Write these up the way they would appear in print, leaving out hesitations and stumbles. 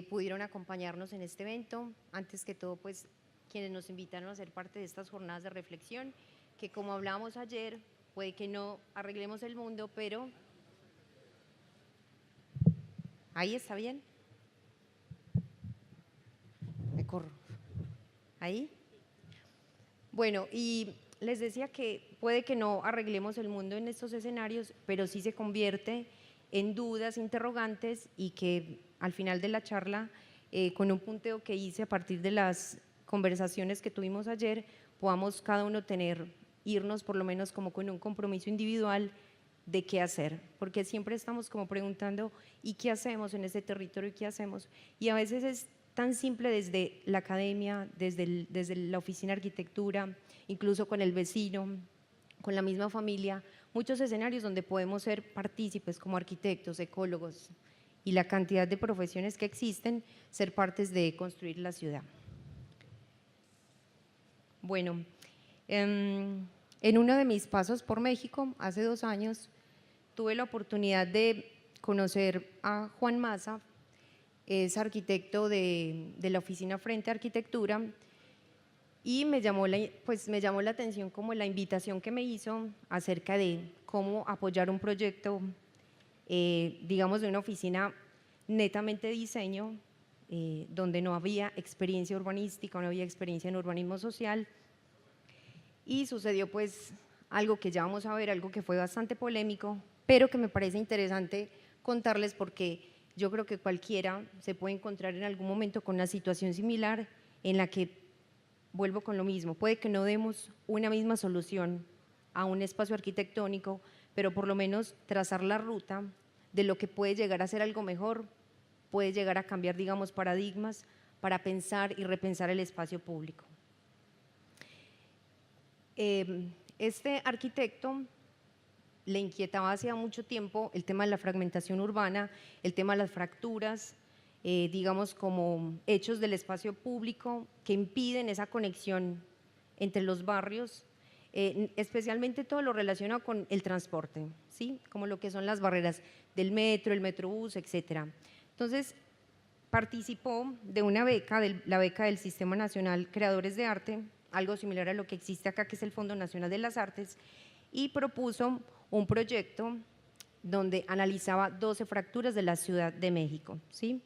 pudieron acompañarnos en este evento. Antes que todo, pues quienes nos invitaron a ser parte de estas jornadas de reflexión, que como hablábamos ayer, puede que no arreglemos el mundo, pero ahí está bien. Me corro. Ahí. Bueno, y les decía que puede que no arreglemos el mundo en estos escenarios, pero sí se convierte en dudas, interrogantes, y que al final de la charla, con un punteo que hice a partir de las conversaciones que tuvimos ayer, podamos cada uno irnos por lo menos como con un compromiso individual de qué hacer, porque siempre estamos como preguntando, ¿y qué hacemos en este territorio? ¿Y qué hacemos? Y a veces es tan simple desde la academia, desde la oficina de arquitectura, incluso con el vecino, con la misma familia, muchos escenarios donde podemos ser partícipes como arquitectos, ecólogos y la cantidad de profesiones que existen, ser partes de construir la ciudad. Bueno, en uno de mis pasos por México, hace 2 años, tuve la oportunidad de conocer a Juan Maza. Es arquitecto de la oficina Frente a Arquitectura, y me llamó la atención como la invitación que me hizo acerca de cómo apoyar un proyecto, digamos, de una oficina netamente de diseño, donde no había experiencia urbanística, no había experiencia en urbanismo social, y sucedió pues algo que ya vamos a ver, algo que fue bastante polémico, pero que me parece interesante contarles porque yo creo que cualquiera se puede encontrar en algún momento con una situación similar en la que, vuelvo con lo mismo, puede que no demos una misma solución a un espacio arquitectónico, pero por lo menos trazar la ruta de lo que puede llegar a ser algo mejor, puede llegar a cambiar, digamos, paradigmas para pensar y repensar el espacio público. Este arquitecto le inquietaba hacía mucho tiempo el tema de la fragmentación urbana, el tema de las fracturas, digamos, como hechos del espacio público que impiden esa conexión entre los barrios, especialmente todo lo relacionado con el transporte, ¿sí? Como lo que son las barreras del metro, el metrobús, etcétera. Entonces, participó de una beca, la beca del Sistema Nacional Creadores de Arte, algo similar a lo que existe acá, que es el Fondo Nacional de las Artes, y propuso un proyecto donde analizaba 12 fracturas de la Ciudad de México, ¿sí?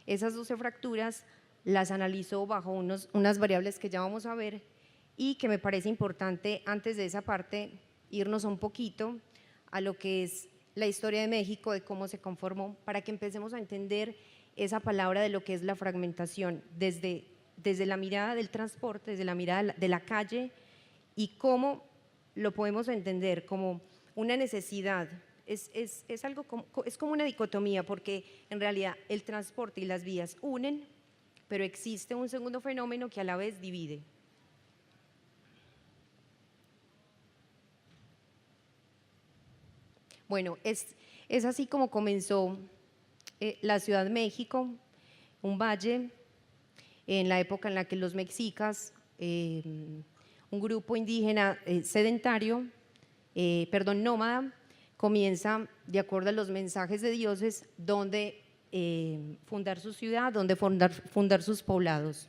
Esas 12 fracturas las analizó bajo unas variables que ya vamos a ver, y que me parece importante, antes de esa parte, irnos un poquito a lo que es la historia de México, de cómo se conformó, para que empecemos a entender esa palabra de lo que es la fragmentación, desde la mirada del transporte, desde la mirada de la calle, y cómo lo podemos entender como una necesidad. Es como una dicotomía, porque en realidad el transporte y las vías unen, pero existe un segundo fenómeno que a la vez divide. Bueno, es así como comenzó la Ciudad de México, un valle, en la época en la que los mexicas, un grupo indígena sedentario, nómada, comienza, de acuerdo a los mensajes de dioses, donde fundar su ciudad, donde fundar sus poblados.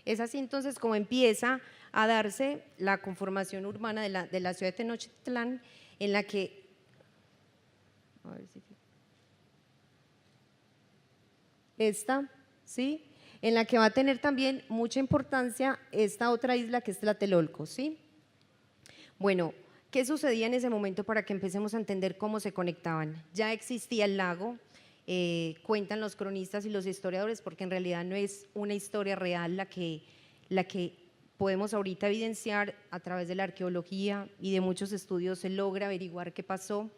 Es así entonces como empieza a darse la conformación urbana de la ciudad de Tenochtitlán, en la que, a ver si, ¿sí? En la que va a tener también mucha importancia esta otra isla que es Tlatelolco, ¿sí? Bueno, ¿qué sucedía en ese momento para que empecemos a entender cómo se conectaban? Ya existía el lago, cuentan los cronistas y los historiadores, porque en realidad no es una historia real la que podemos ahorita evidenciar a través de la arqueología y de muchos estudios se logra averiguar qué pasó,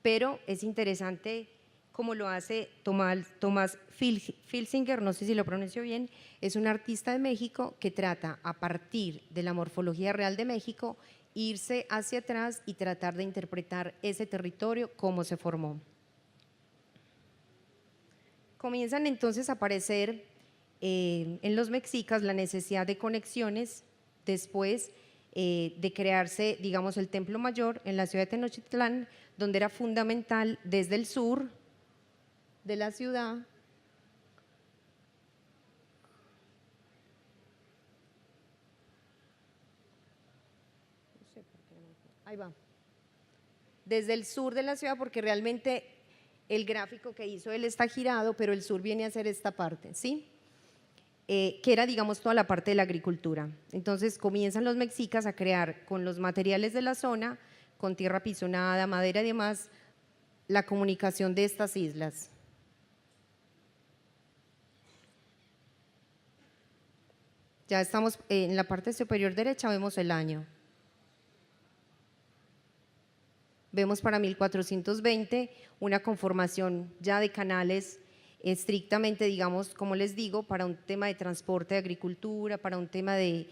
pero es interesante cómo lo hace Tomás Filsinger, no sé si lo pronuncio bien, es un artista de México que trata, a partir de la morfología real de México, irse hacia atrás y tratar de interpretar ese territorio, cómo se formó. Comienzan entonces a aparecer en los mexicas la necesidad de conexiones, después de crearse, digamos, el Templo Mayor en la ciudad de Tenochtitlán, donde era fundamental desde el sur de la ciudad. Ahí va. Desde el sur de la ciudad, porque realmente el gráfico que hizo él está girado, pero el sur viene a ser esta parte, ¿sí? Que era, digamos, toda la parte de la agricultura. Entonces comienzan los mexicas a crear con los materiales de la zona, con tierra pisonada, madera y demás, la comunicación de estas islas. Ya estamos en la parte superior derecha, vemos el año. Vemos para 1420 una conformación ya de canales estrictamente, digamos, como les digo, para un tema de transporte, de agricultura, para un tema de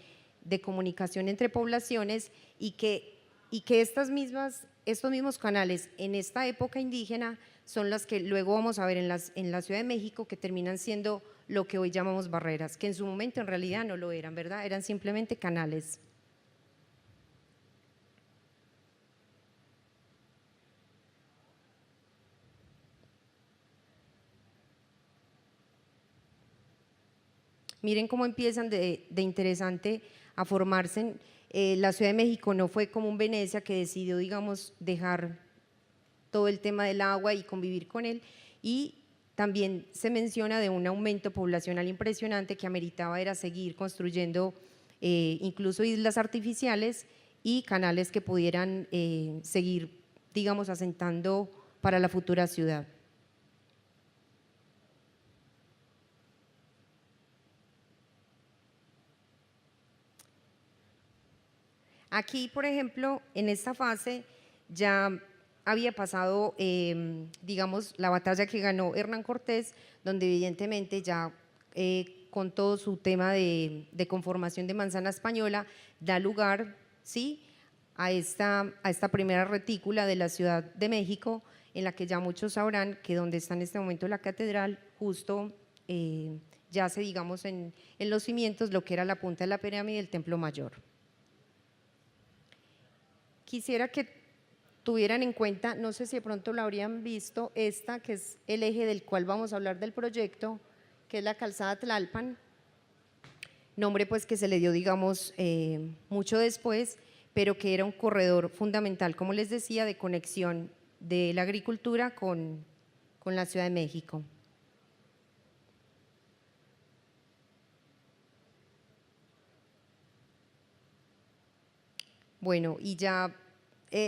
comunicación entre poblaciones y que estos mismos canales en esta época indígena son las que luego vamos a ver en la Ciudad de México, que terminan siendo lo que hoy llamamos barreras, que en su momento en realidad no lo eran, ¿verdad? Eran simplemente canales. Miren cómo empiezan de interesante a formarse. La Ciudad de México no fue como un Venecia que decidió, digamos, dejar todo el tema del agua y convivir con él, y también se menciona de un aumento poblacional impresionante que ameritaba era seguir construyendo incluso islas artificiales y canales que pudieran seguir, digamos, asentando para la futura ciudad. Aquí, por ejemplo, en esta fase ya había pasado, digamos, la batalla que ganó Hernán Cortés, donde evidentemente ya con todo su tema de conformación de manzana española, da lugar, ¿sí?, a esta primera retícula de la Ciudad de México, en la que ya muchos sabrán que donde está en este momento la catedral, justo yace, digamos, en los cimientos lo que era la punta de la pirámide del Templo Mayor. Quisiera que tuvieran en cuenta, no sé si de pronto lo habrían visto, esta que es el eje del cual vamos a hablar del proyecto, que es la calzada Tlalpan, nombre pues que se le dio, digamos, mucho después, pero que era un corredor fundamental, como les decía, de conexión de la agricultura con la Ciudad de México. Bueno, y ya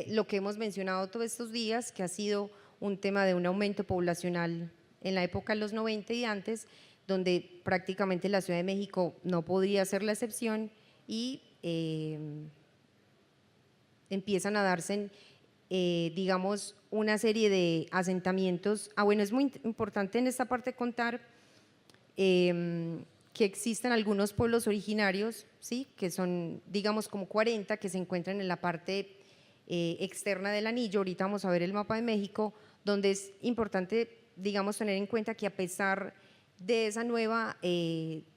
lo que hemos mencionado todos estos días, que ha sido un tema de un aumento poblacional en la época de los 90 y antes, donde prácticamente la Ciudad de México no podría ser la excepción y empiezan a darse, digamos, una serie de asentamientos. Bueno, es muy importante en esta parte contar que existen algunos pueblos originarios, ¿sí?, que son, digamos, como 40, que se encuentran en la parte externa del anillo. Ahorita vamos a ver el mapa de México, donde es importante, digamos, tener en cuenta que a pesar de esa nueva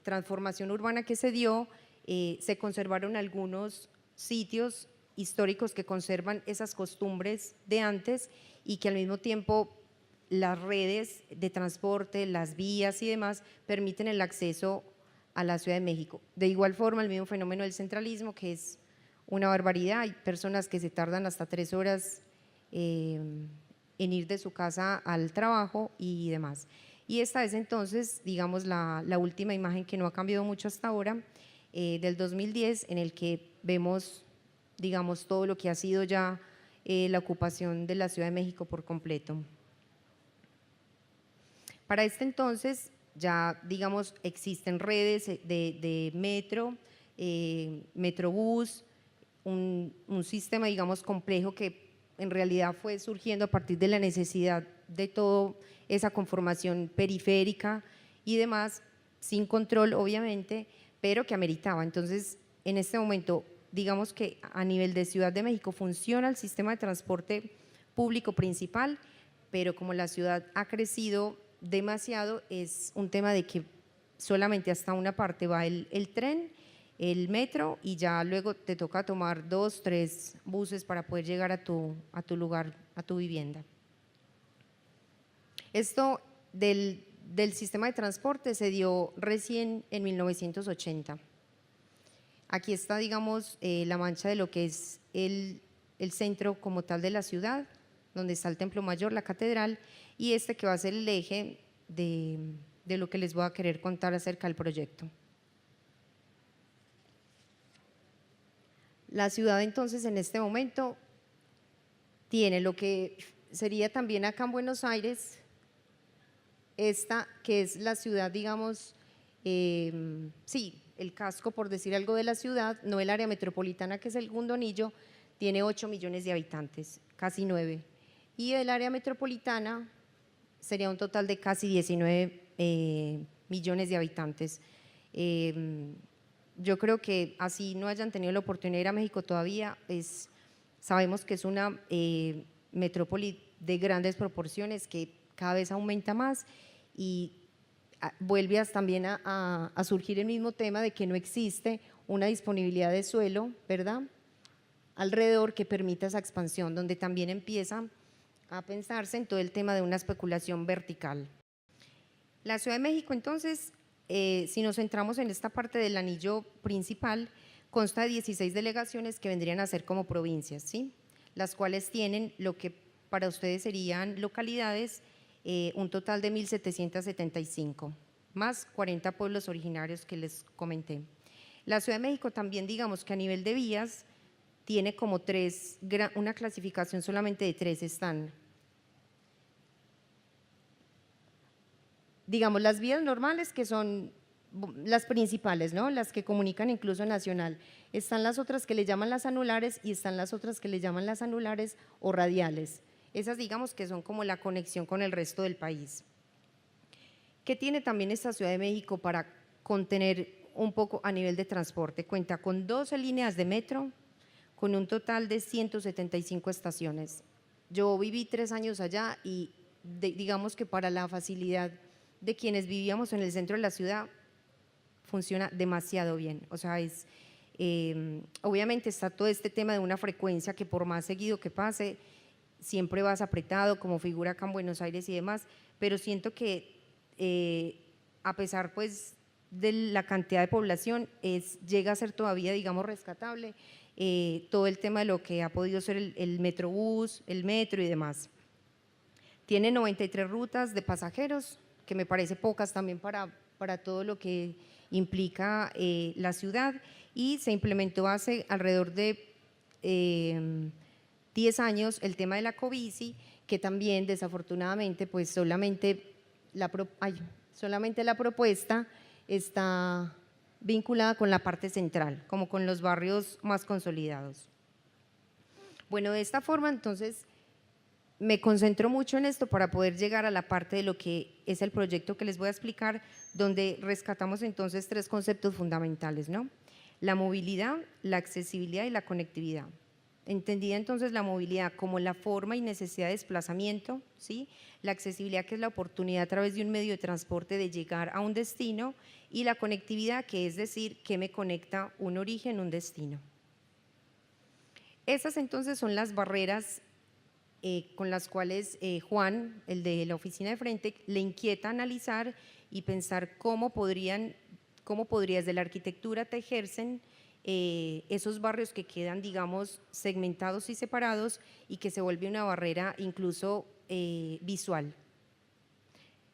transformación urbana que se dio, se conservaron algunos sitios históricos que conservan esas costumbres de antes y que al mismo tiempo las redes de transporte, las vías y demás permiten el acceso a la Ciudad de México. De igual forma, el mismo fenómeno del centralismo, que es una barbaridad. Hay personas que se tardan hasta 3 horas en ir de su casa al trabajo y demás. Y esta es entonces, digamos, la última imagen, que no ha cambiado mucho hasta ahora, del 2010, en el que vemos, digamos, todo lo que ha sido ya la ocupación de la Ciudad de México por completo. Para este entonces ya, digamos, existen redes de metro, metrobús, un sistema, digamos, complejo que en realidad fue surgiendo a partir de la necesidad de toda esa conformación periférica y demás, sin control obviamente, pero que ameritaba. Entonces, en este momento, digamos que a nivel de Ciudad de México funciona el sistema de transporte público principal, pero como la ciudad ha crecido demasiado, es un tema de que solamente hasta una parte va el tren, el metro, y ya luego te toca tomar 2, 3 buses para poder llegar a tu lugar, a tu vivienda. Esto del sistema de transporte se dio recién en 1980. Aquí está, digamos, la mancha de lo que es el centro como tal de la ciudad, donde está el Templo Mayor, la catedral, y este que va a ser el eje de lo que les voy a querer contar acerca del proyecto. La ciudad entonces en este momento tiene lo que sería también acá en Buenos Aires, esta que es la ciudad, digamos, sí, el casco, por decir algo, de la ciudad, no el área metropolitana, que es el segundo anillo, tiene 8 millones de habitantes, casi 9. Y el área metropolitana sería un total de casi 19 millones de habitantes. Yo creo que así no hayan tenido la oportunidad de ir a México todavía, sabemos que es una metrópoli de grandes proporciones que cada vez aumenta más y vuelve también a surgir el mismo tema de que no existe una disponibilidad de suelo, ¿verdad?, alrededor que permita esa expansión, donde también empieza a pensarse en todo el tema de una especulación vertical. La Ciudad de México, entonces, si nos centramos en esta parte del anillo principal, consta de 16 delegaciones que vendrían a ser como provincias, ¿sí?, las cuales tienen lo que para ustedes serían localidades, un total de 1.775, más 40 pueblos originarios que les comenté. La Ciudad de México también, digamos que a nivel de vías, tiene como una clasificación solamente de 3 están. Digamos, las vías normales, que son las principales, ¿no?, las que comunican incluso nacional. Están las otras que le llaman las anulares y están las otras que le llaman las anulares o radiales. Esas, digamos, que son como la conexión con el resto del país. ¿Qué tiene también esta Ciudad de México para contener un poco a nivel de transporte? Cuenta con 12 líneas de metro, con un total de 175 estaciones. Yo viví 3 años allá y digamos que para la facilidad de quienes vivíamos en el centro de la ciudad, funciona demasiado bien. O sea, obviamente está todo este tema de una frecuencia que por más seguido que pase, siempre vas apretado, como figura acá en Buenos Aires y demás, pero siento que a pesar pues de la cantidad de población, llega a ser todavía, digamos, rescatable todo el tema de lo que ha podido ser el Metrobús, el metro y demás. Tiene 93 rutas de pasajeros, que me parece pocas también para todo lo que implica la ciudad, y se implementó hace alrededor de 10 años el tema de la Cobici, que también desafortunadamente pues solamente la propuesta está vinculada con la parte central, como con los barrios más consolidados. Bueno, de esta forma entonces me concentro mucho en esto para poder llegar a la parte de lo que es el proyecto que les voy a explicar, donde rescatamos entonces 3 conceptos fundamentales, ¿no? La movilidad, la accesibilidad y la conectividad. Entendida entonces la movilidad como la forma y necesidad de desplazamiento, ¿sí?, la accesibilidad, que es la oportunidad a través de un medio de transporte de llegar a un destino, y la conectividad, que es decir, que me conecta un origen, un destino. Esas entonces son las barreras con las cuales Juan, el de la oficina de frente, le inquieta analizar y pensar cómo podría desde la arquitectura tejerse esos barrios que quedan, digamos, segmentados y separados, y que se vuelve una barrera incluso visual.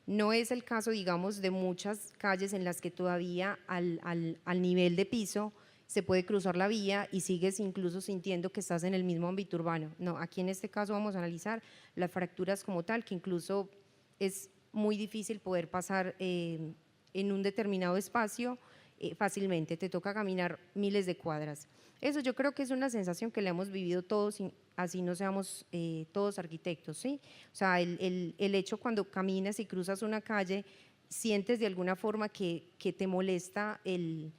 No es el caso, digamos, de muchas calles en las que todavía al nivel de piso se puede cruzar la vía y sigues incluso sintiendo que estás en el mismo ámbito urbano. No, aquí en este caso vamos a analizar las fracturas como tal, que incluso es muy difícil poder pasar en un determinado espacio fácilmente, te toca caminar miles de cuadras. Eso yo creo que es una sensación que le hemos vivido todos, así no seamos todos arquitectos, ¿sí? O sea, el hecho cuando caminas y cruzas una calle, sientes de alguna forma que te molesta el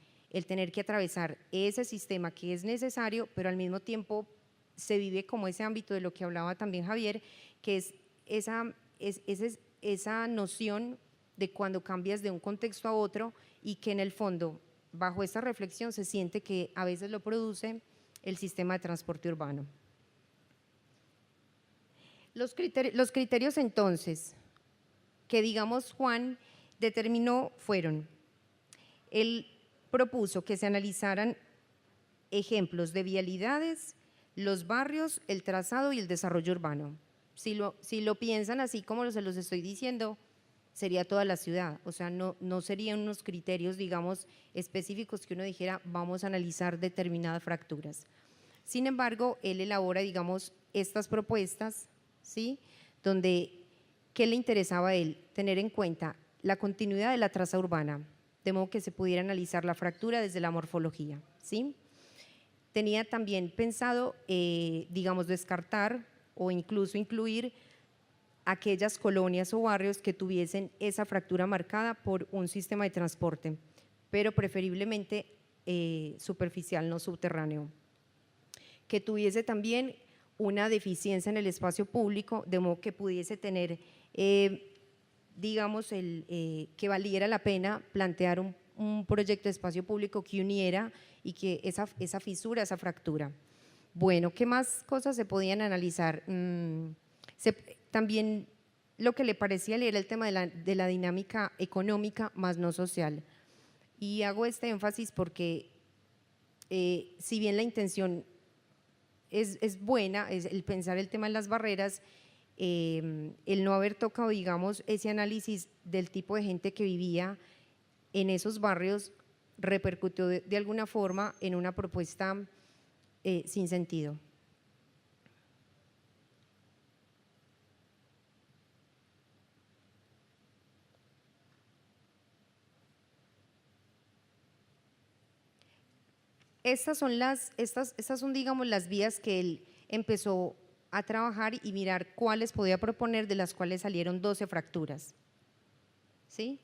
tener que atravesar ese sistema que es necesario, pero al mismo tiempo se vive como ese ámbito de lo que hablaba también Javier, que es esa noción de cuando cambias de un contexto a otro, y que en el fondo, bajo esta reflexión, se siente que a veces lo produce el sistema de transporte urbano. Los criterios entonces que digamos Juan determinó fueron, él propuso que se analizaran ejemplos de vialidades, los barrios, el trazado y el desarrollo urbano. Si lo piensan así como se los estoy diciendo, sería toda la ciudad, o sea, no serían unos criterios, digamos, específicos que uno dijera, vamos a analizar determinadas fracturas. Sin embargo, él elabora, digamos, estas propuestas, ¿sí? Donde, ¿qué le interesaba a él? Tener en cuenta la continuidad de la traza urbana, de modo que se pudiera analizar la fractura desde la morfología, ¿sí? Tenía también pensado, digamos, descartar o incluso incluir aquellas colonias o barrios que tuviesen esa fractura marcada por un sistema de transporte, pero preferiblemente superficial, no subterráneo. Que tuviese también una deficiencia en el espacio público, de modo que pudiese tener, digamos, que valiera la pena plantear un proyecto de espacio público que uniera y que esa fisura, esa fractura. Bueno, ¿qué más cosas se podían analizar? También lo que le parecía era el tema de la dinámica económica más no social. Y hago este énfasis porque si bien la intención es buena, es el pensar el tema de las barreras, el no haber tocado, digamos, ese análisis del tipo de gente que vivía en esos barrios repercutió de alguna forma en una propuesta sin sentido. Estas son, digamos, las vías que él empezó a trabajar y mirar cuáles podía proponer, de las cuales salieron 12 fracturas, ¿sí?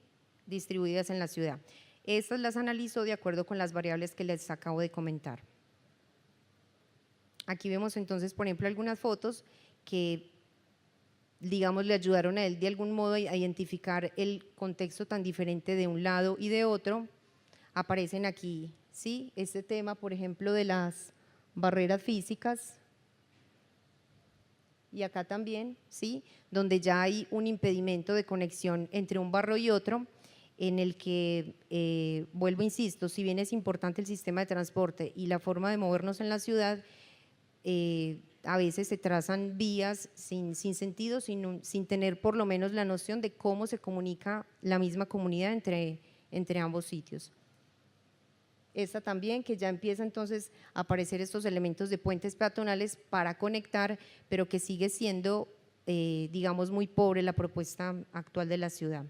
Distribuidas en la ciudad. Estas las analizó de acuerdo con las variables que les acabo de comentar. Aquí vemos entonces, por ejemplo, algunas fotos que, digamos, le ayudaron a él de algún modo a identificar el contexto tan diferente de un lado y de otro. Aparecen aquí, ¿sí? Este tema, por ejemplo, de las barreras físicas, y acá también, ¿sí? Donde ya hay un impedimento de conexión entre un barrio y otro, en el que, vuelvo, insisto, si bien es importante el sistema de transporte y la forma de movernos en la ciudad, a veces se trazan vías sin sentido, sin tener por lo menos la noción de cómo se comunica la misma comunidad entre ambos sitios. Esta también, que ya empieza entonces a aparecer estos elementos de puentes peatonales para conectar, pero que sigue siendo, digamos, muy pobre la propuesta actual de la ciudad.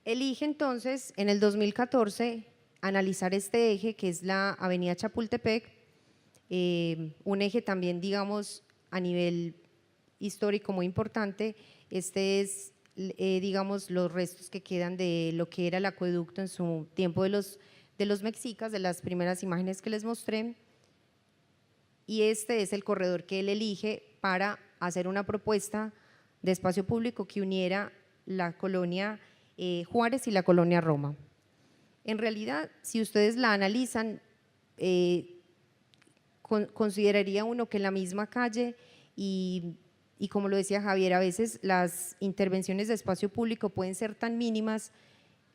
Elige entonces en el 2014 analizar este eje, que es la avenida Chapultepec, un eje también, digamos, a nivel histórico muy importante. Este es, digamos, los restos que quedan de lo que era el acueducto en su tiempo de los mexicas, de las primeras imágenes que les mostré. Y este es el corredor que él elige para hacer una propuesta de espacio público que uniera la colonia Juárez y la colonia Roma. En realidad, si ustedes la analizan, consideraría uno que en la misma calle y como lo decía Javier, a veces las intervenciones de espacio público pueden ser tan mínimas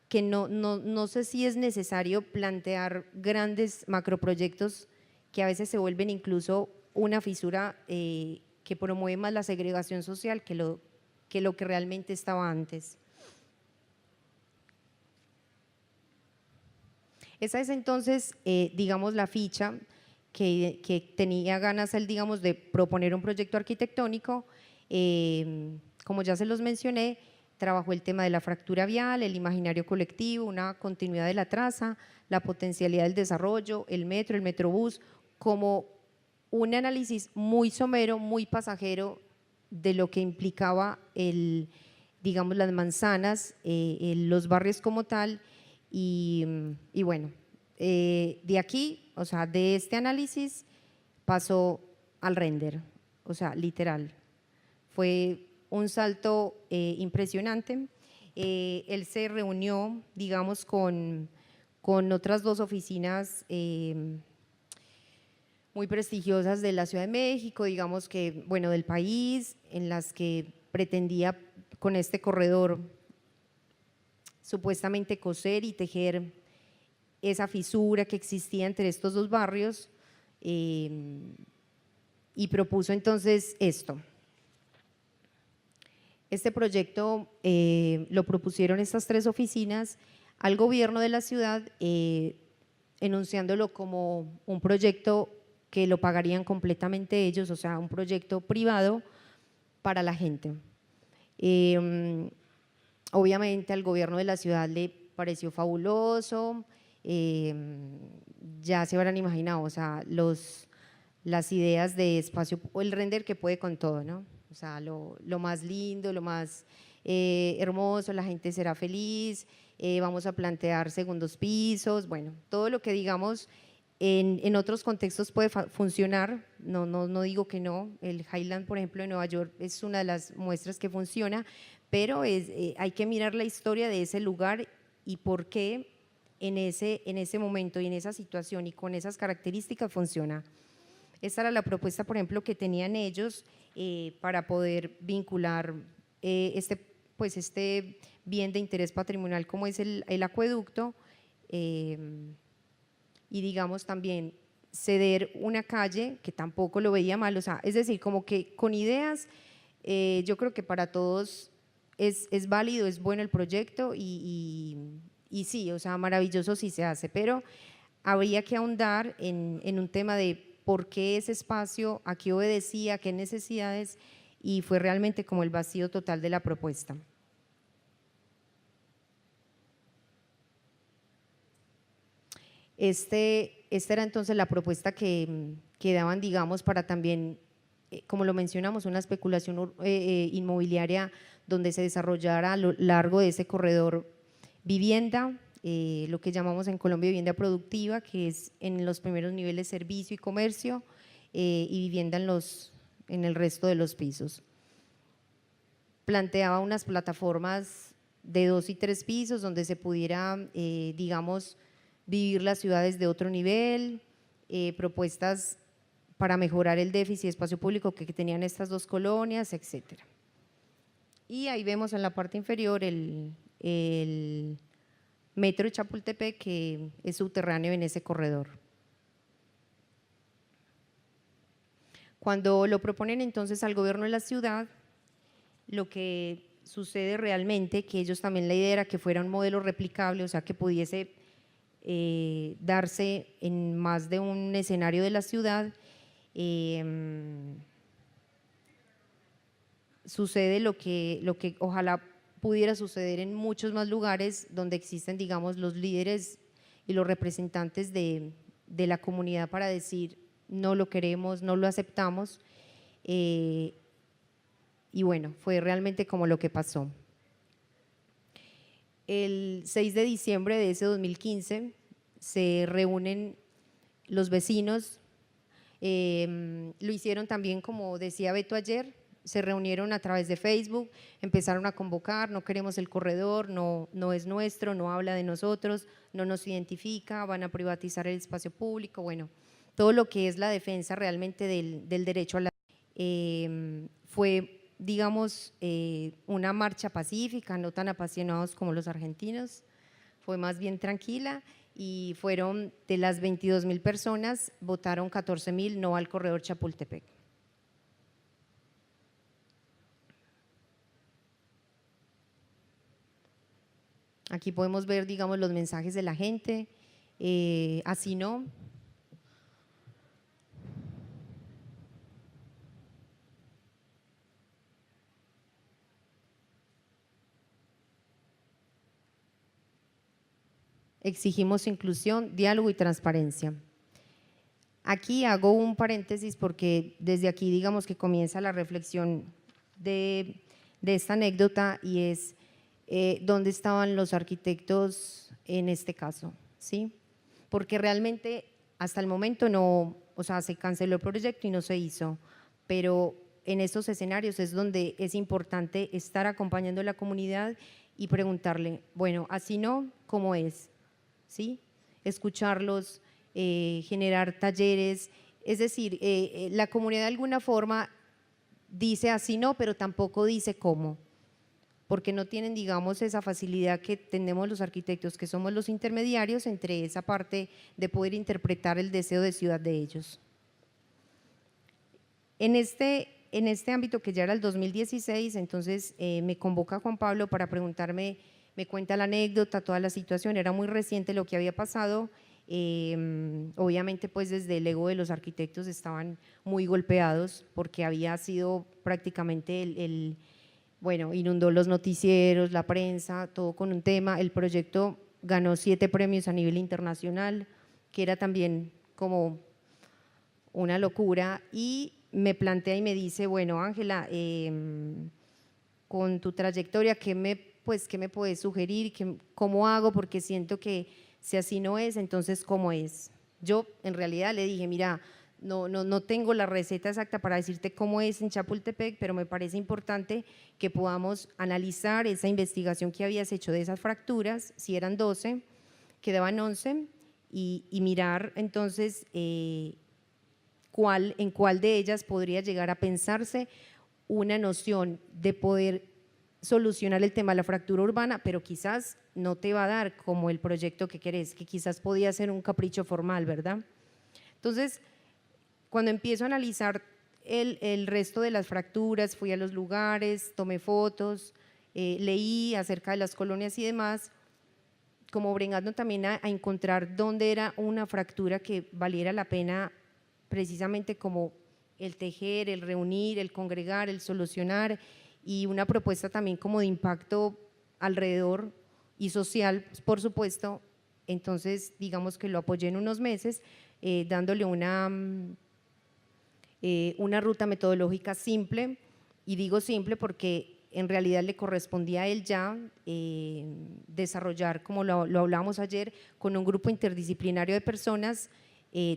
que no sé si es necesario plantear grandes macroproyectos que a veces se vuelven incluso una fisura que promueve más la segregación social que lo que realmente estaba antes. Esa es entonces, digamos, la ficha que tenía ganas él, digamos, de proponer un proyecto arquitectónico. Como ya se los mencioné, trabajó el tema de la fractura vial, el imaginario colectivo, una continuidad de la traza, la potencialidad del desarrollo, el metro, el metrobús, como un análisis muy somero, muy pasajero de lo que implicaba digamos, las manzanas, los barrios como tal. Y bueno, de aquí, o sea, de este análisis pasó al render, o sea, literal. Fue un salto impresionante Él se reunió, digamos, con otras dos oficinas muy prestigiosas de la Ciudad de México, digamos que, bueno, del país, en las que pretendía con este corredor supuestamente coser y tejer esa fisura que existía entre estos dos barrios, y propuso entonces esto. Este proyecto lo propusieron estas tres oficinas al gobierno de la ciudad, enunciándolo como un proyecto que lo pagarían completamente ellos, o sea, un proyecto privado para la gente. Obviamente al gobierno de la ciudad le pareció fabuloso, ya se habrán imaginado, o sea, las ideas de espacio, o el render que puede con todo, ¿no? O sea, lo más lindo, lo más hermoso, la gente será feliz, vamos a plantear segundos pisos, bueno, todo lo que digamos en otros contextos puede funcionar, no digo que no, el Highland, por ejemplo, de Nueva York es una de las muestras que funciona, pero hay que mirar la historia de ese lugar y por qué en ese momento y en esa situación y con esas características funciona. Esta era la propuesta, por ejemplo, que tenían ellos para poder vincular este bien de interés patrimonial como es el acueducto, y digamos también ceder una calle, que tampoco lo veía mal, o sea, es decir, como que con ideas, yo creo que para todos es válido, es bueno el proyecto y sí, o sea, maravilloso si se hace, pero habría que ahondar en un tema de por qué ese espacio, a qué obedecía, a qué necesidades, y fue realmente como el vacío total de la propuesta. Esta era entonces la propuesta que daban, digamos, para también, como lo mencionamos, una especulación inmobiliaria donde se desarrollara a lo largo de ese corredor vivienda, lo que llamamos en Colombia vivienda productiva, que es en los primeros niveles servicio y comercio, y vivienda en el resto de los pisos. Planteaba unas plataformas de 2 y 3 pisos donde se pudiera, digamos, vivir las ciudades de otro nivel, propuestas para mejorar el déficit de espacio público que tenían estas dos colonias, etcétera. Y ahí vemos en la parte inferior el metro de Chapultepec, que es subterráneo en ese corredor. Cuando lo proponen entonces al gobierno de la ciudad, lo que sucede realmente, que ellos también la idea era que fuera un modelo replicable, o sea, que pudiese darse en más de un escenario de la ciudad, sucede lo que ojalá pudiera suceder en muchos más lugares donde existen, digamos, los líderes y los representantes de la comunidad para decir no lo queremos, no lo aceptamos, y bueno, fue realmente como lo que pasó. El 6 de diciembre de ese 2015 se reúnen los vecinos, lo hicieron también, como decía Beto ayer, se reunieron a través de Facebook, empezaron a convocar, no queremos el corredor, no es nuestro, no habla de nosotros, no nos identifica, van a privatizar el espacio público, bueno, todo lo que es la defensa realmente del derecho a la… fue, digamos, una marcha pacífica, no tan apasionados como los argentinos, fue más bien tranquila y fueron de las 22.000 personas, votaron 14.000 no al corredor Chapultepec. Aquí podemos ver, digamos, los mensajes de la gente, así no. Exigimos inclusión, diálogo y transparencia. Aquí hago un paréntesis porque desde aquí digamos que comienza la reflexión de esta anécdota y es dónde estaban los arquitectos en este caso, ¿sí? Porque realmente hasta el momento no, o sea, se canceló el proyecto y no se hizo, pero en estos escenarios es donde es importante estar acompañando a la comunidad y preguntarle, bueno, así no, ¿cómo es? ¿Sí? Escucharlos, generar talleres, es decir, la comunidad de alguna forma dice así no, pero tampoco dice cómo, porque no tienen, digamos, esa facilidad que tenemos los arquitectos, que somos los intermediarios entre esa parte de poder interpretar el deseo de ciudad de ellos. En este ámbito, que ya era el 2016, entonces me convoca Juan Pablo para preguntarme, me cuenta la anécdota, toda la situación, era muy reciente lo que había pasado. Obviamente pues desde el ego de los arquitectos estaban muy golpeados porque había sido prácticamente bueno, inundó los noticieros, la prensa, todo con un tema. El proyecto ganó 7 premios a nivel internacional, que era también como una locura, y me plantea y me dice, bueno, Ángela, con tu trayectoria, ¿qué me puedes sugerir? ¿Cómo hago? Porque siento que si así no es, entonces ¿cómo es? Yo en realidad le dije, mira, no tengo la receta exacta para decirte cómo es en Chapultepec, pero me parece importante que podamos analizar esa investigación que habías hecho de esas fracturas, si eran 12, quedaban 11, y mirar entonces en cuál de ellas podría llegar a pensarse una noción de poder solucionar el tema de la fractura urbana, pero quizás no te va a dar como el proyecto que querés, que quizás podía ser un capricho formal, ¿verdad? Entonces, cuando empiezo a analizar el resto de las fracturas, fui a los lugares, tomé fotos, leí acerca de las colonias y demás, como bregando también a encontrar dónde era una fractura que valiera la pena, precisamente como el tejer, el reunir, el congregar, el solucionar, y una propuesta también como de impacto alrededor y social, por supuesto. Entonces, digamos que lo apoyé en unos meses, dándole una ruta metodológica simple, y digo simple porque en realidad le correspondía a él ya desarrollar, como lo hablamos ayer, con un grupo interdisciplinario de personas,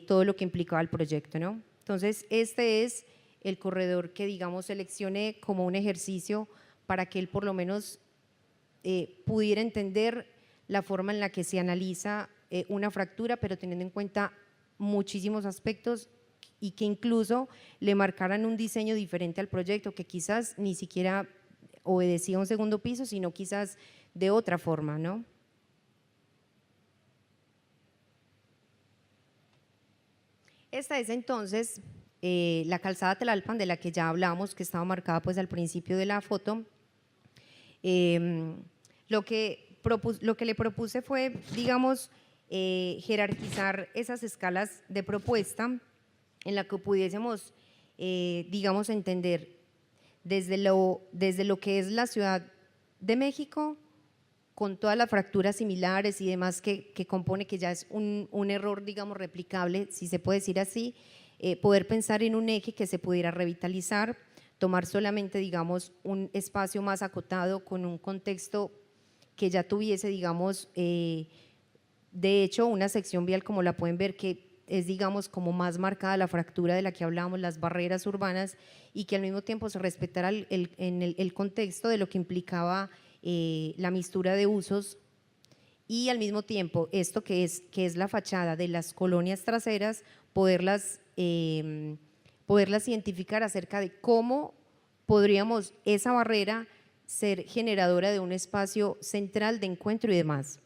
todo lo que implicaba el proyecto, ¿no? Entonces, este es el corredor que, digamos, seleccioné como un ejercicio para que él por lo menos pudiera entender la forma en la que se analiza una fractura, pero teniendo en cuenta muchísimos aspectos, y que incluso le marcaran un diseño diferente al proyecto, que quizás ni siquiera obedecía a un segundo piso, sino quizás de otra forma, ¿no? Esta es entonces la calzada Tlalpan, de la que ya hablamos, que estaba marcada pues al principio de la foto. Lo que le propuse fue, digamos, jerarquizar esas escalas de propuesta en la que pudiésemos, digamos, entender desde lo que es la Ciudad de México, con todas las fracturas similares y demás que compone, que ya es un error, digamos, replicable, si se puede decir así, poder pensar en un eje que se pudiera revitalizar, tomar solamente, digamos, un espacio más acotado con un contexto que ya tuviese, digamos, de hecho, una sección vial, como la pueden ver, que es, digamos, como más marcada la fractura de la que hablábamos, las barreras urbanas, y que al mismo tiempo se respetara el contexto de lo que implicaba la mistura de usos, y al mismo tiempo esto que es la fachada de las colonias traseras, poderlas identificar acerca de cómo podríamos esa barrera ser generadora de un espacio central de encuentro y demás.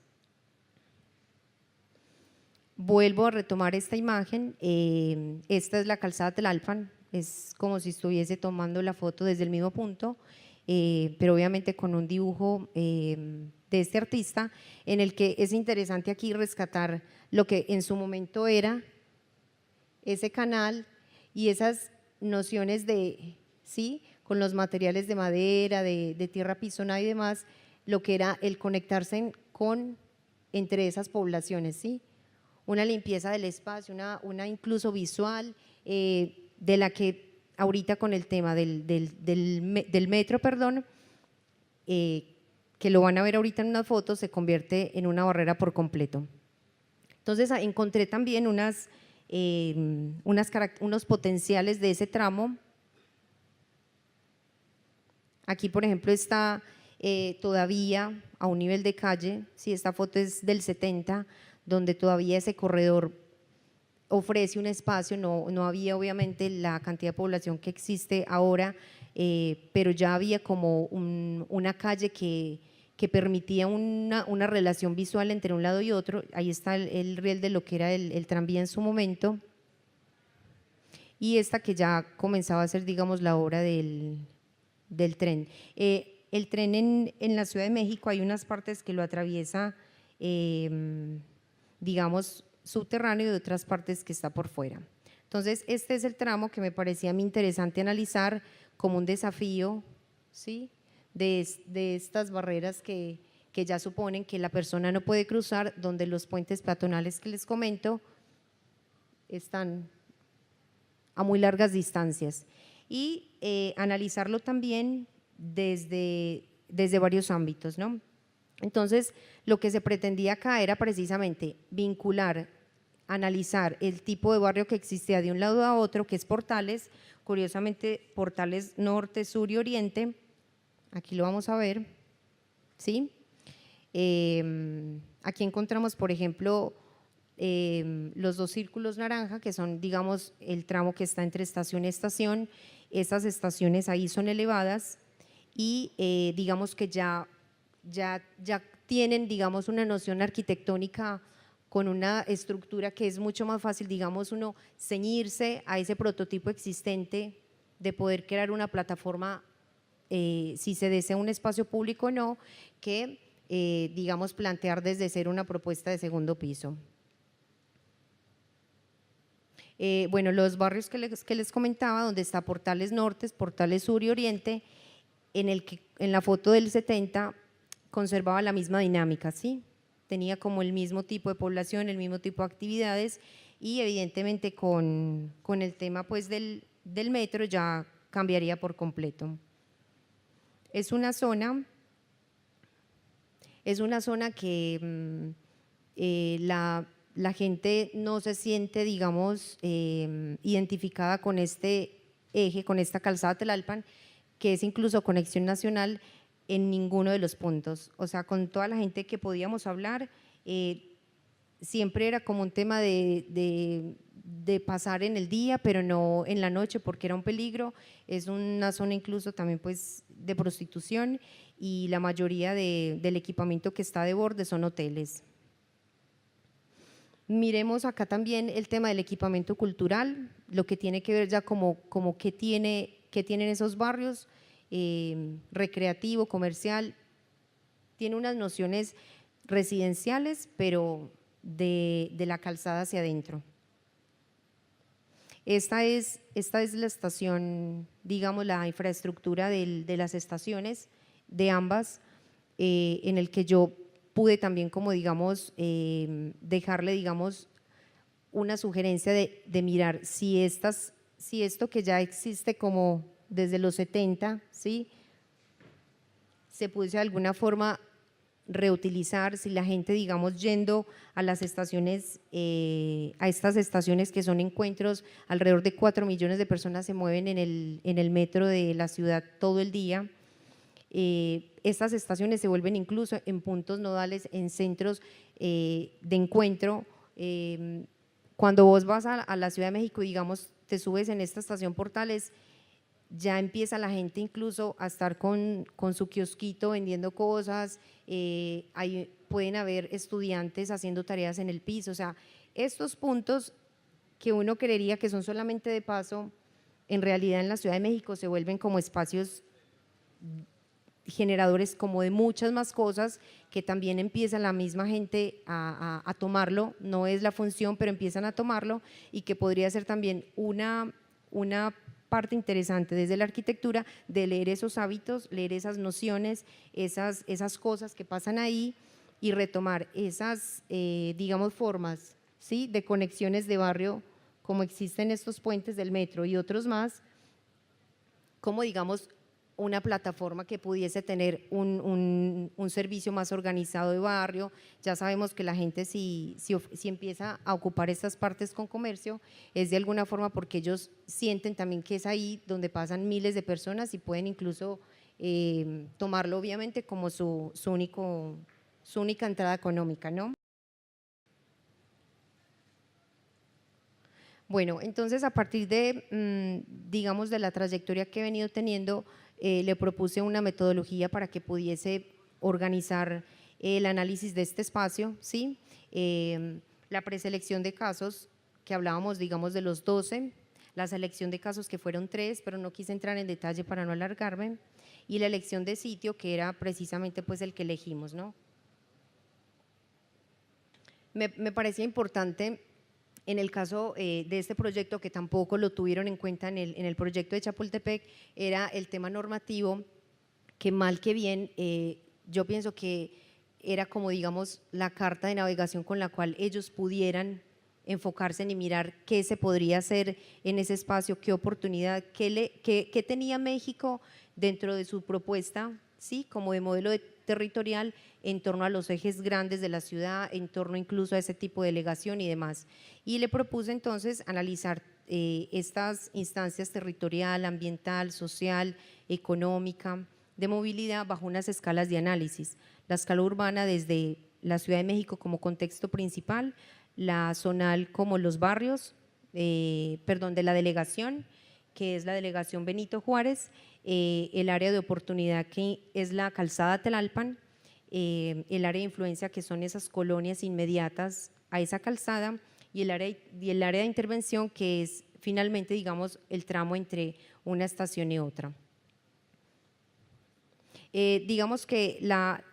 Vuelvo a retomar esta imagen, esta es la calzada Tlalpan, es como si estuviese tomando la foto desde el mismo punto, pero obviamente con un dibujo de este artista, en el que es interesante aquí rescatar lo que en su momento era ese canal y esas nociones de, ¿sí?, con los materiales de madera, de tierra pisonada y demás, lo que era el conectarse entre esas poblaciones, ¿sí?, una limpieza del espacio, una incluso visual, de la que ahorita con el tema del metro, perdón, que lo van a ver ahorita en unas fotos, se convierte en una barrera por completo. Entonces encontré también unos potenciales de ese tramo. Aquí, por ejemplo, está todavía a un nivel de calle, si esta foto es del 70, donde todavía ese corredor ofrece un espacio, no había obviamente la cantidad de población que existe ahora, pero ya había como una calle que permitía una relación visual entre un lado y otro. Ahí está el riel de lo que era el tranvía en su momento, y esta que ya comenzaba a ser, digamos, la obra del tren. El tren en la Ciudad de México hay unas partes que lo atraviesa, digamos, subterráneo, y de otras partes que está por fuera. Entonces, este es el tramo que me parecía a mí interesante analizar como un desafío, ¿sí?, de estas barreras que ya suponen que la persona no puede cruzar, donde los puentes peatonales que les comento están a muy largas distancias, y analizarlo también desde varios ámbitos, ¿no? Entonces, lo que se pretendía acá era precisamente vincular, analizar el tipo de barrio que existía de un lado a otro, que es Portales, curiosamente Portales Norte, Sur y Oriente, aquí lo vamos a ver, ¿sí? Aquí encontramos, por ejemplo, los dos círculos naranja, que son, digamos, el tramo que está entre estación y estación. Estas estaciones ahí son elevadas y digamos que ya tienen, digamos, una noción arquitectónica con una estructura que es mucho más fácil, digamos, uno ceñirse a ese prototipo existente de poder crear una plataforma, si se desea un espacio público o no, que digamos plantear desde cero una propuesta de segundo piso. Bueno, los barrios que les comentaba, donde está Portales Norte, Portales Sur y Oriente, en la foto del 70 conservaba la misma dinámica, ¿sí? Tenía como el mismo tipo de población, el mismo tipo de actividades, y evidentemente con el tema pues del metro ya cambiaría por completo. Es una zona que la gente no se siente, digamos, identificada con este eje, con esta calzada Tlalpan, que es incluso conexión nacional, en ninguno de los puntos. O sea, con toda la gente que podíamos hablar, siempre era como un tema de pasar en el día, pero no en la noche, porque era un peligro. Es una zona incluso también pues de prostitución, y la mayoría del equipamiento que está de borde son hoteles. Miremos acá también el tema del equipamiento cultural, lo que tiene que ver ya como qué tienen esos barrios, recreativo, comercial. Tiene unas nociones residenciales, pero de la calzada hacia adentro. Esta es la estación, digamos, la infraestructura de las estaciones de ambas, en el que yo pude también como digamos dejarle digamos una sugerencia de mirar si esto que ya existe como desde los 70, ¿sí?, se pudiese de alguna forma reutilizar, si la gente, digamos, yendo a las estaciones, a estas estaciones que son encuentros, alrededor de 4 millones de personas se mueven en el metro de la ciudad todo el día. Estas estaciones se vuelven incluso en puntos nodales, en centros de encuentro. Cuando vos vas a la Ciudad de México, digamos, te subes en esta estación Portales, ya empieza la gente incluso a estar con su kiosquito vendiendo cosas, pueden haber estudiantes haciendo tareas en el piso. O sea, estos puntos que uno creería que son solamente de paso, en realidad en la Ciudad de México se vuelven como espacios generadores como de muchas más cosas, que también empieza la misma gente a tomarlo. No es la función, pero empiezan a tomarlo, y que podría ser también una parte interesante desde la arquitectura de leer esos hábitos, leer esas nociones, esas cosas que pasan ahí, y retomar esas, digamos, formas, ¿sí?, de conexiones de barrio, como existen estos puentes del metro y otros más, como digamos una plataforma que pudiese tener un servicio más organizado de barrio. Ya sabemos que la gente si empieza a ocupar estas partes con comercio, es de alguna forma porque ellos sienten también que es ahí donde pasan miles de personas y pueden incluso tomarlo obviamente como su única entrada económica, ¿no? Bueno, entonces a partir de, digamos, de la trayectoria que he venido teniendo, le propuse una metodología para que pudiese organizar el análisis de este espacio, ¿sí? La preselección de casos, que hablábamos, digamos, de los 12, la selección de casos que fueron 3, pero no quise entrar en detalle para no alargarme, y la elección de sitio, que era precisamente pues el que elegimos, ¿no? Me parecía importante en el caso de este proyecto, que tampoco lo tuvieron en cuenta en el proyecto de Chapultepec, era el tema normativo, que mal que bien, yo pienso que era como, digamos, la carta de navegación con la cual ellos pudieran enfocarse en y mirar qué se podría hacer en ese espacio, qué oportunidad, qué tenía México dentro de su propuesta, ¿sí? Como de modelo territorial en torno a los ejes grandes de la ciudad, en torno incluso a ese tipo de delegación y demás. Y le propuse entonces analizar estas instancias territorial, ambiental, social, económica, de movilidad bajo unas escalas de análisis. La escala urbana desde la Ciudad de México como contexto principal, la zonal como los barrios, de la delegación, que es la delegación Benito Juárez, el área de oportunidad que es la calzada Tlalpan, el área de influencia que son esas colonias inmediatas a esa calzada y el área de intervención que es finalmente, digamos, el tramo entre una estación y otra. Digamos que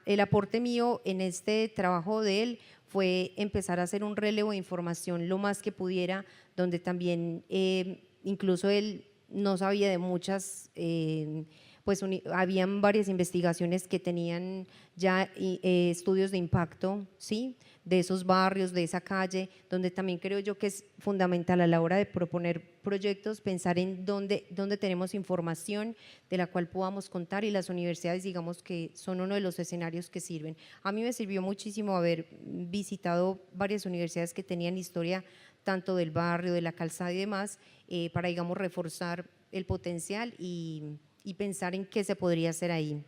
el aporte mío en este trabajo de él fue empezar a hacer un relevo de información lo más que pudiera, donde también incluso él no sabía de muchas, pues habían varias investigaciones que tenían ya estudios de impacto, ¿sí? De esos barrios, de esa calle, donde también creo yo que es fundamental a la hora de proponer proyectos, pensar en dónde tenemos información de la cual podamos contar, y las universidades, digamos, que son uno de los escenarios que sirven. A mí me sirvió muchísimo haber visitado varias universidades que tenían historia tanto del barrio, de la calzada y demás, para, digamos, reforzar el potencial y pensar en qué se podría hacer ahí.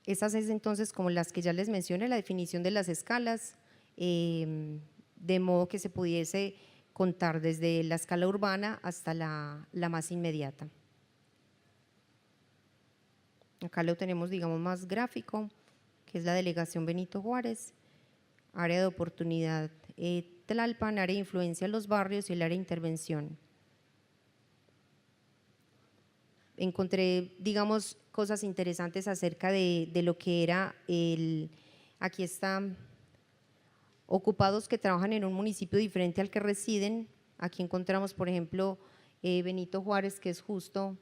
Esas es entonces como las que ya les mencioné, la definición de las escalas, de modo que se pudiese contar desde la escala urbana hasta la más inmediata. Acá lo tenemos, digamos, más gráfico, que es la delegación Benito Juárez, área de oportunidad Tlalpan, área de influencia los barrios y el área de intervención. Encontré, digamos, cosas interesantes acerca de lo que era aquí está, ocupados que trabajan en un municipio diferente al que residen. Aquí encontramos, por ejemplo, Benito Juárez, que es justo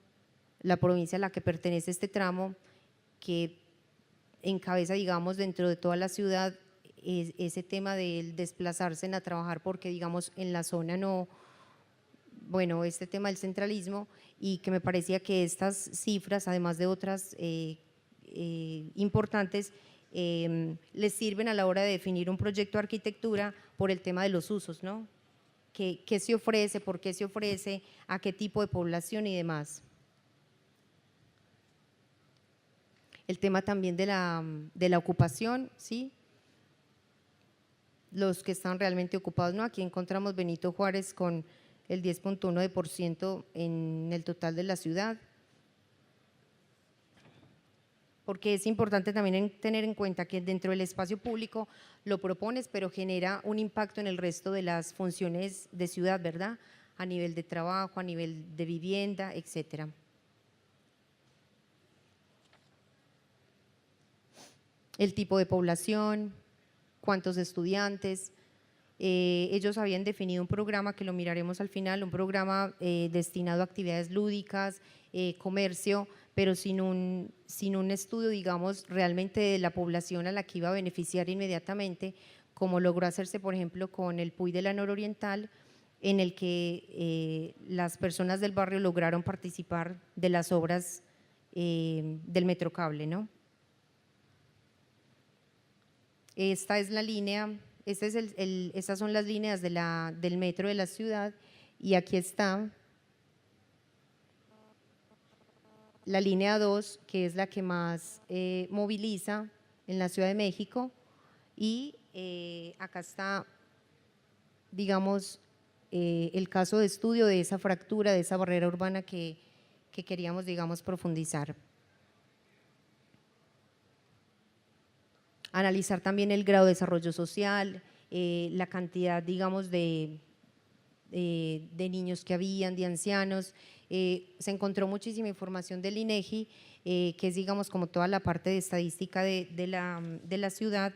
la provincia a la que pertenece este tramo, que encabeza, digamos, dentro de toda la ciudad ese tema del desplazarse a trabajar, porque, digamos, en la zona no, bueno, este tema del centralismo, y que me parecía que estas cifras, además de otras importantes, les sirven a la hora de definir un proyecto de arquitectura por el tema de los usos, ¿no? ¿Qué se ofrece, por qué se ofrece, a qué tipo de población y demás? El tema también de la ocupación, ¿sí? Los que están realmente ocupados, ¿no? Aquí encontramos Benito Juárez con el 10.1% en el total de la ciudad. Porque es importante también tener en cuenta que dentro del espacio público lo propones, pero genera un impacto en el resto de las funciones de ciudad, ¿verdad? A nivel de trabajo, a nivel de vivienda, etcétera. El tipo de población, cuántos estudiantes. Ellos habían definido un programa que lo miraremos al final, un programa destinado a actividades lúdicas, comercio, pero sin un estudio, digamos, realmente de la población a la que iba a beneficiar inmediatamente, como logró hacerse, por ejemplo, con el PUY de la Nororiental, en el que las personas del barrio lograron participar de las obras del Metrocable, ¿no? Esta es la línea, estas son las líneas del metro de la ciudad, y aquí está la línea 2, que es la que más moviliza en la Ciudad de México, y acá está, digamos, el caso de estudio de esa fractura, de esa barrera urbana que queríamos, digamos, profundizar. Analizar también el grado de desarrollo social, la cantidad, digamos, de niños que habían, de ancianos. Se encontró muchísima información del INEGI, que es, digamos, como toda la parte de estadística de la ciudad,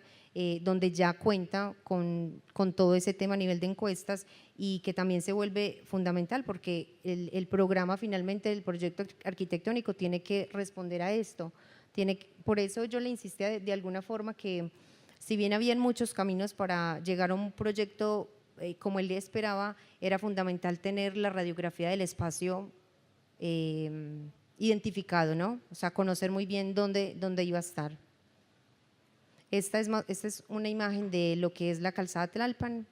donde ya cuenta con todo ese tema a nivel de encuestas y que también se vuelve fundamental porque el programa finalmente del proyecto arquitectónico tiene que responder a esto. Por eso yo le insistía de alguna forma que si bien habían muchos caminos para llegar a un proyecto como él esperaba, era fundamental tener la radiografía del espacio identificado, ¿no? O sea, conocer muy bien dónde iba a estar. Esta es una imagen de lo que es la calzada Tlalpan,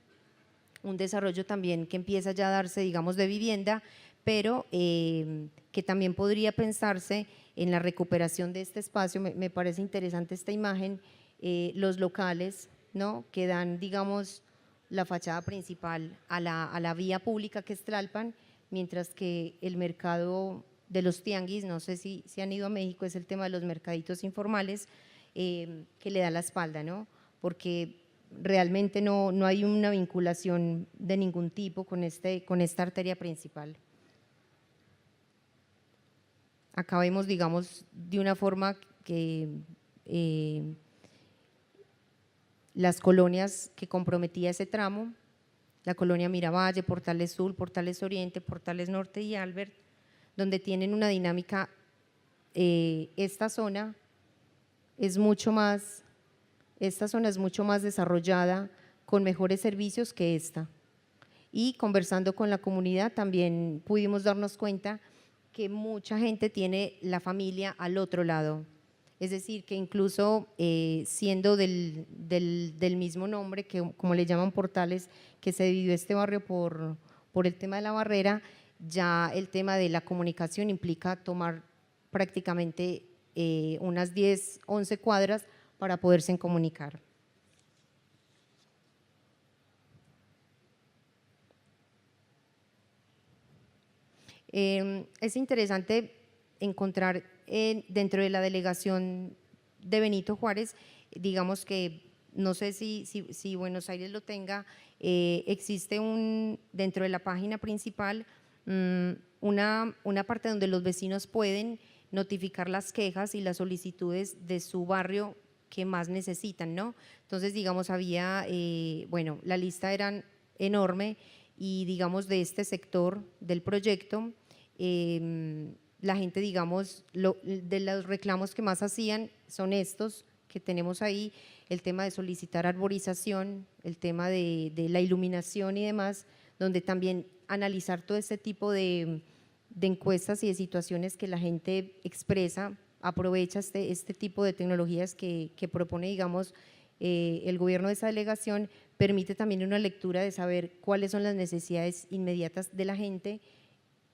un desarrollo también que empieza ya a darse, digamos, de vivienda, pero que también podría pensarse en la recuperación de este espacio. Me parece interesante esta imagen, los locales, ¿no?, que dan, digamos, la fachada principal a la vía pública que es Tlalpan, mientras que el mercado de los tianguis, no sé si han ido a México, es el tema de los mercaditos informales, que le da la espalda, ¿no? Porque realmente no hay una vinculación de ningún tipo con esta arteria principal. Acá vemos, digamos, de una forma que las colonias que comprometía ese tramo, la colonia Miravalle, Portales Sur, Portales Oriente, Portales Norte y Albert, donde tienen una dinámica, esta zona es mucho más desarrollada, con mejores servicios que esta. Y conversando con la comunidad también pudimos darnos cuenta que mucha gente tiene la familia al otro lado. Es decir, que incluso siendo del mismo nombre, que como le llaman Portales, que se dividió este barrio por el tema de la barrera, ya el tema de la comunicación implica tomar prácticamente unas 10, 11 cuadras para poderse comunicar. Es interesante encontrar dentro de la delegación de Benito Juárez, digamos que no sé si Buenos Aires lo tenga, existe dentro de la página principal una parte donde los vecinos pueden notificar las quejas y las solicitudes de su barrio que más necesitan, ¿no? Entonces, digamos, había, bueno, la lista era enorme y, digamos, de este sector del proyecto, la gente, digamos, de los reclamos que más hacían son estos que tenemos ahí, el tema de solicitar arborización, el tema de la iluminación y demás, donde también analizar todo este tipo de encuestas y de situaciones que la gente expresa, aprovecha este tipo de tecnologías que propone, digamos, el gobierno de esa delegación, permite también una lectura de saber cuáles son las necesidades inmediatas de la gente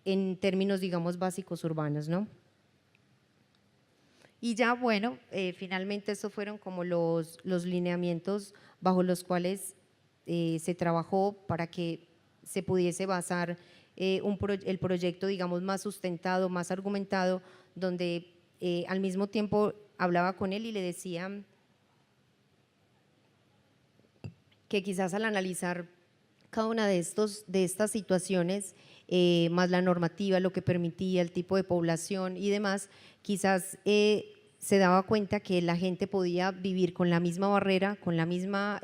en términos, digamos, básicos urbanos, ¿no? Y ya, bueno, finalmente estos fueron como los lineamientos bajo los cuales se trabajó para que se pudiese basar el proyecto, digamos, más sustentado, más argumentado, donde al mismo tiempo hablaba con él y le decía que quizás al analizar cada una de estas situaciones, más la normativa, lo que permitía, el tipo de población y demás, quizás se daba cuenta que la gente podía vivir con la misma barrera, con la misma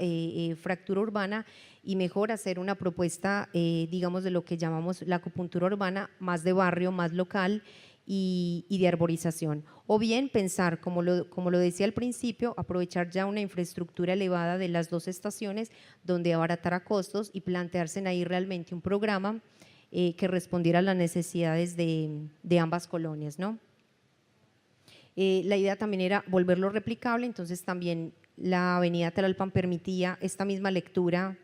fractura urbana y mejor hacer una propuesta, digamos, de lo que llamamos la acupuntura urbana, más de barrio, más local y de arborización. O bien pensar, como lo decía al principio, aprovechar ya una infraestructura elevada de las dos estaciones donde abaratara costos y plantearse ahí realmente un programa que respondiera a las necesidades de ambas colonias, ¿no? La idea también era volverlo replicable, entonces también la avenida Tlalpan permitía esta misma lectura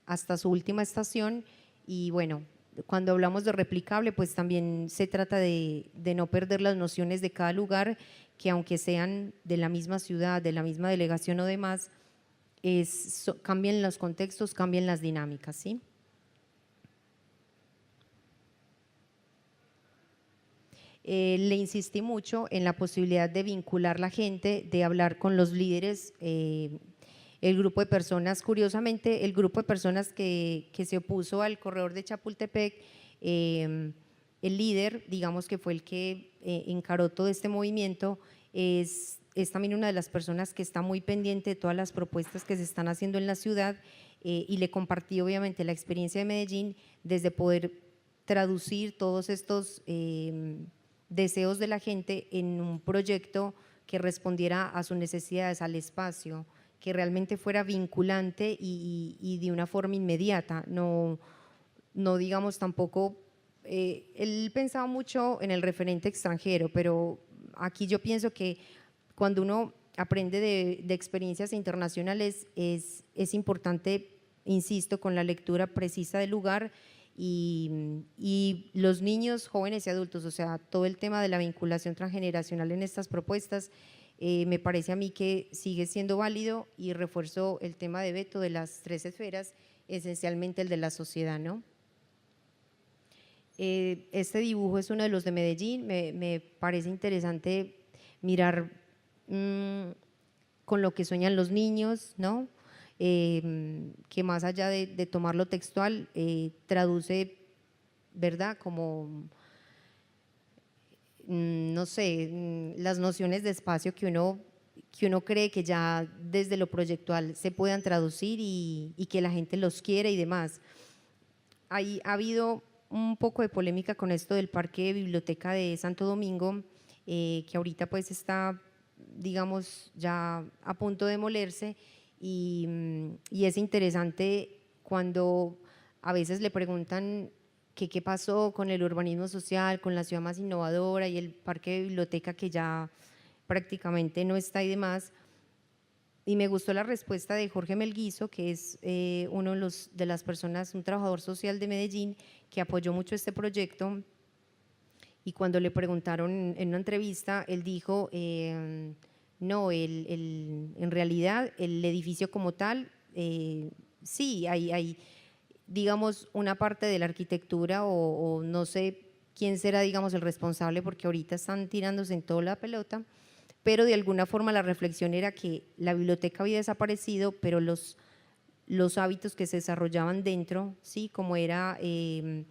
hasta su última estación y bueno, cuando hablamos de replicable, pues también se trata de no perder las nociones de cada lugar, que aunque sean de la misma ciudad, de la misma delegación o demás, cambian los contextos, cambian las dinámicas, ¿sí? Le insistí mucho en la posibilidad de vincular la gente, de hablar con los líderes, el grupo de personas, curiosamente, el grupo de personas que se opuso al corredor de Chapultepec, el líder, digamos que fue el que encaró todo este movimiento, es también una de las personas que está muy pendiente de todas las propuestas que se están haciendo en la ciudad, y le compartí obviamente la experiencia de Medellín desde poder traducir todos estos deseos de la gente en un proyecto que respondiera a sus necesidades, al espacio, que realmente fuera vinculante y de una forma inmediata, no digamos tampoco, él pensaba mucho en el referente extranjero, pero aquí yo pienso que cuando uno aprende de experiencias internacionales es importante, insisto, con la lectura precisa del lugar y los niños, jóvenes y adultos, o sea, todo el tema de la vinculación transgeneracional en estas propuestas, me parece a mí que sigue siendo válido y refuerzo el tema de Beto de las 3 esferas, esencialmente el de la sociedad, ¿no? Este dibujo es uno de los de Medellín, me parece interesante mirar con lo que sueñan los niños, ¿no? Que más allá de tomarlo textual, traduce, ¿verdad? Como, no sé, las nociones de espacio que uno cree que ya desde lo proyectual se puedan traducir y que la gente los quiere y demás. Ha habido un poco de polémica con esto del parque de biblioteca de Santo Domingo, que ahorita pues está, digamos, ya a punto de demolerse y es interesante cuando a veces le preguntan que qué pasó con el urbanismo social, con la ciudad más innovadora y el parque de biblioteca que ya prácticamente no está y demás. Y me gustó la respuesta de Jorge Melguizo, que es uno de las personas, un trabajador social de Medellín, que apoyó mucho este proyecto. Y cuando le preguntaron en una entrevista, él dijo, no, en realidad el edificio como tal, sí, hay, digamos, una parte de la arquitectura o no sé quién será, digamos, el responsable, porque ahorita están tirándose en toda la pelota, pero de alguna forma la reflexión era que la biblioteca había desaparecido, pero los hábitos que se desarrollaban dentro, ¿sí? Como era el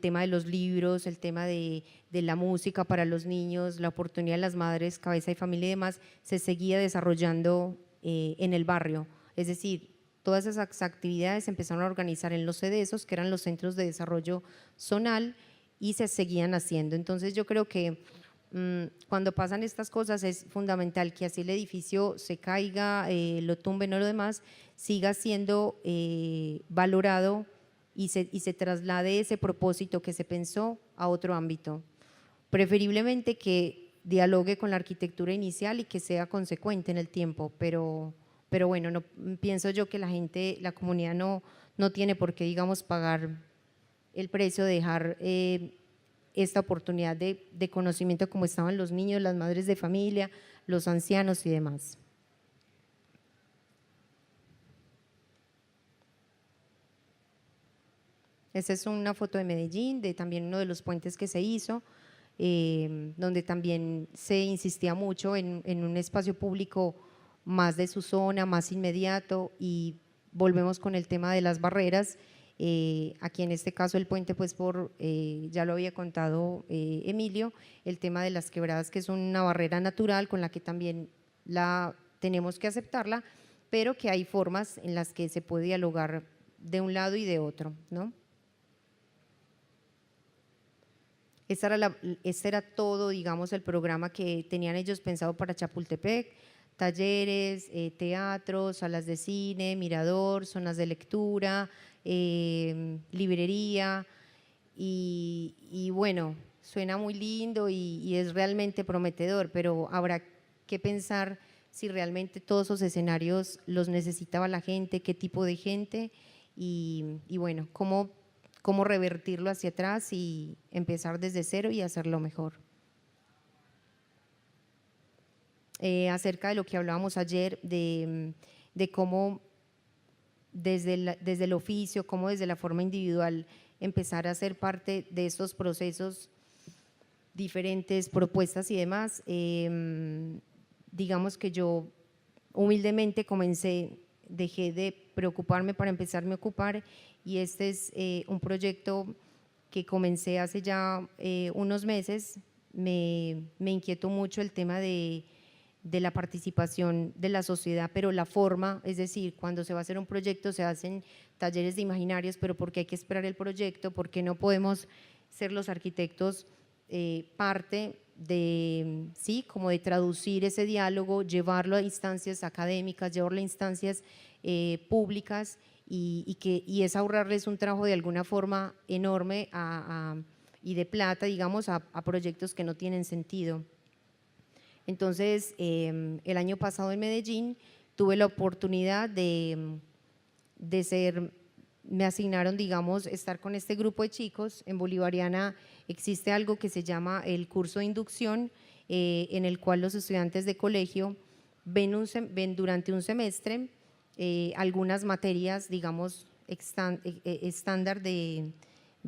tema de los libros, el tema de la música para los niños, la oportunidad de las madres, cabeza y familia y demás, se seguía desarrollando en el barrio. Es decir, todas esas actividades se empezaron a organizar en los CDESOS, que eran los centros de desarrollo zonal, y se seguían haciendo. Entonces yo creo que cuando pasan estas cosas es fundamental que así el edificio se caiga, lo tumben o lo demás, siga siendo valorado y se traslade ese propósito que se pensó a otro ámbito. Preferiblemente que dialogue con la arquitectura inicial y que sea consecuente en el tiempo, pero bueno, no, pienso yo que la gente, la comunidad no tiene por qué, digamos, pagar el precio de dejar esta oportunidad de conocimiento como estaban los niños, las madres de familia, los ancianos y demás. Esta es una foto de Medellín, de también uno de los puentes que se hizo, donde también se insistía mucho en un espacio público más de su zona, más inmediato, y volvemos con el tema de las barreras. Aquí en este caso el puente, pues ya lo había contado Emilio, el tema de las quebradas, que es una barrera natural con la que también tenemos que aceptarla, pero que hay formas en las que se puede dialogar de un lado y de otro, ¿no? Este era todo, digamos, el programa que tenían ellos pensado para Chapultepec: talleres, teatros, salas de cine, mirador, zonas de lectura, librería, y bueno, suena muy lindo y es realmente prometedor, pero habrá que pensar si realmente todos esos escenarios los necesitaba la gente, qué tipo de gente y bueno, cómo cómo revertirlo hacia atrás y empezar desde cero y hacerlo mejor. Acerca de lo que hablábamos ayer, de cómo desde el oficio, cómo desde la forma individual empezar a ser parte de estos procesos, diferentes propuestas y demás. Digamos que yo humildemente dejé de preocuparme para empezarme a ocupar, y este es un proyecto que comencé hace ya unos meses. Me inquietó mucho el tema de la participación de la sociedad, pero la forma, es decir, cuando se va a hacer un proyecto se hacen talleres de imaginarios, pero ¿por qué hay que esperar el proyecto? ¿Por qué no podemos ser los arquitectos parte de, sí, como de traducir ese diálogo, llevarlo a instancias académicas, llevarlo a instancias públicas, y es ahorrarles un trabajo de alguna forma enorme y de plata, digamos, a proyectos que no tienen sentido? Entonces, el año pasado en Medellín tuve la oportunidad me asignaron, digamos, estar con este grupo de chicos. En Bolivariana existe algo que se llama el curso de inducción, en el cual los estudiantes de colegio ven durante un semestre algunas materias, digamos, estándar de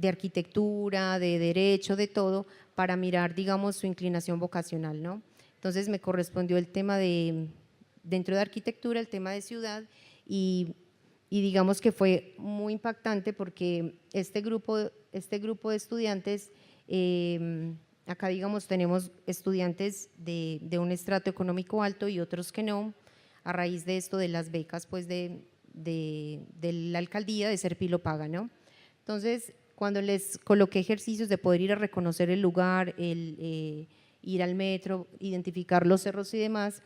arquitectura, de derecho, de todo, para mirar, digamos, su inclinación vocacional, ¿no? Entonces me correspondió el tema dentro de arquitectura, el tema de ciudad, y digamos que fue muy impactante porque este grupo de estudiantes, acá digamos tenemos estudiantes de un estrato económico alto y otros que no, a raíz de esto de las becas pues de la alcaldía, de Serpi lo paga, ¿no? Entonces, cuando les coloqué ejercicios de poder ir a reconocer el lugar, ir al metro, identificar los cerros y demás,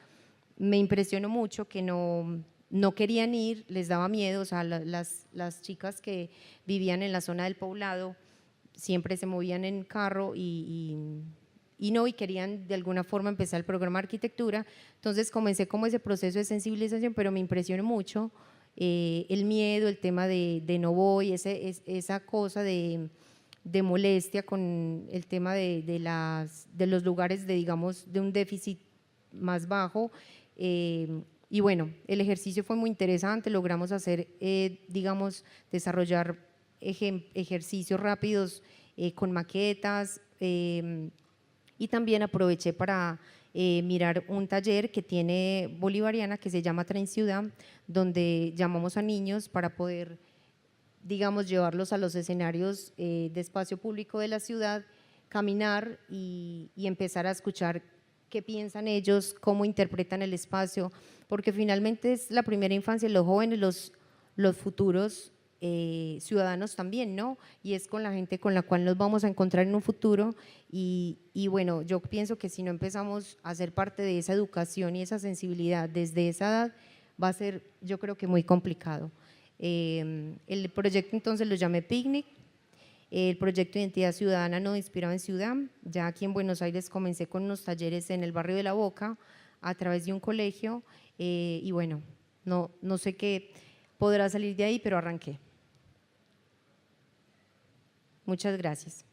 me impresionó mucho que no querían ir, les daba miedo. O sea, las chicas que vivían en la zona del poblado siempre se movían en carro y querían de alguna forma empezar el programa de arquitectura. Entonces comencé como ese proceso de sensibilización, pero me impresionó mucho el miedo, el tema de no voy, esa cosa de molestia con el tema de los lugares digamos, de un déficit más bajo. Y bueno, el ejercicio fue muy interesante, logramos hacer, digamos, desarrollar ejercicios rápidos con maquetas, y también aproveché para mirar un taller que tiene Bolivariana que se llama Tren Ciudad, donde llamamos a niños para poder, digamos, llevarlos a los escenarios de espacio público de la ciudad, caminar y empezar a escuchar qué piensan ellos, cómo interpretan el espacio, porque finalmente es la primera infancia, los jóvenes, los futuros ciudadanos también, ¿no? Y es con la gente con la cual nos vamos a encontrar en un futuro, y bueno, yo pienso que si no empezamos a ser parte de esa educación y esa sensibilidad desde esa edad, va a ser, yo creo que muy complicado. El proyecto entonces lo llamé Picnic, el proyecto Identidad Ciudadana no inspirado en ciudad. Ya aquí en Buenos Aires comencé con unos talleres en el barrio de La Boca a través de un colegio, y bueno, no sé qué podrá salir de ahí, pero arranqué. Muchas gracias.